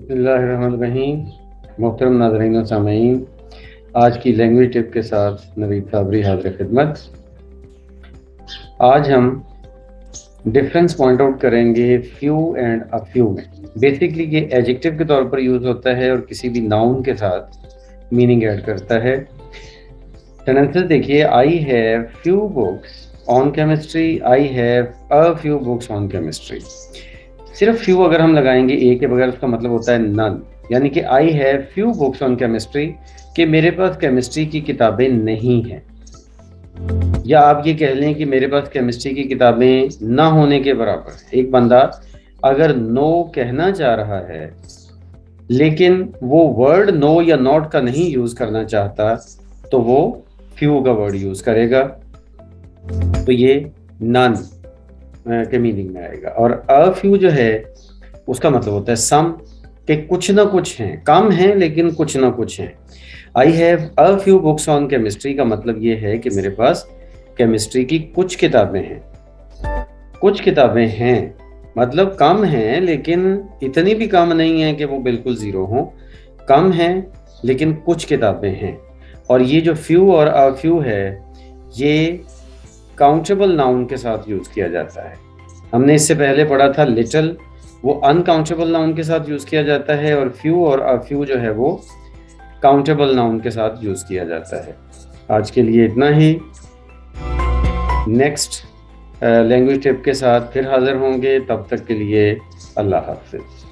बिस्मिल्लाहिर्रहमानिर्रहीम। मोहतरम नाज़रीन व सामीन, आज की लैंग्वेज टिप के साथ नवीद साबरी हाज़िर खिदमत। आज हम डिफरेंस पॉइंट आउट करेंगे फ्यू एंड अ फ्यू में। बेसिकली ये एडजेक्टिव के तौर पर यूज़ होता है और किसी भी नाउन के साथ मीनिंग ऐड करता है। सेंटेंसेस देखिए, I have few books on chemistry, I have a few books on chemistry. सिर्फ फ्यू अगर हम लगाएंगे ए के बगैर, उसका मतलब होता है नन। यानी कि I have few books on chemistry, कि मेरे पास केमिस्ट्री की किताबें नहीं हैं। या आप ये कह लें कि मेरे पास केमिस्ट्री की किताबें ना होने के बराबर। एक बंदा अगर नो कहना चाह रहा है लेकिन वो वर्ड नो या नॉट का नहीं यूज करना चाहता, तो वो फ्यू का वर्ड यूज करेगा। तो ये नन के मीनिंग में आएगा। और अ फ्यू जो है उसका मतलब होता है सम, के कुछ ना कुछ हैं, कम हैं लेकिन कुछ ना कुछ हैं। I have a few books on chemistry का मतलब ये है कि मेरे पास केमिस्ट्री की कुछ किताबें हैं। कुछ किताबें हैं मतलब कम हैं, लेकिन इतनी भी कम नहीं है कि वो बिल्कुल ज़ीरो हों। कम हैं लेकिन कुछ किताबें हैं। और ये जो फ्यू और अ फ्यू है, ये काउंटेबल नाउन के साथ यूज़ किया जाता है। हमने इससे पहले पढ़ा था लिटिल, वो अनकाउंटेबल नाउन के साथ यूज़ किया जाता है, और फ्यू और अ फ्यू जो है वो काउंटेबल नाउन के साथ यूज़ किया जाता है। आज के लिए इतना ही। नेक्स्ट लैंग्वेज टिप के साथ फिर हाजिर होंगे, तब तक के लिए अल्लाह हाफ़िज़।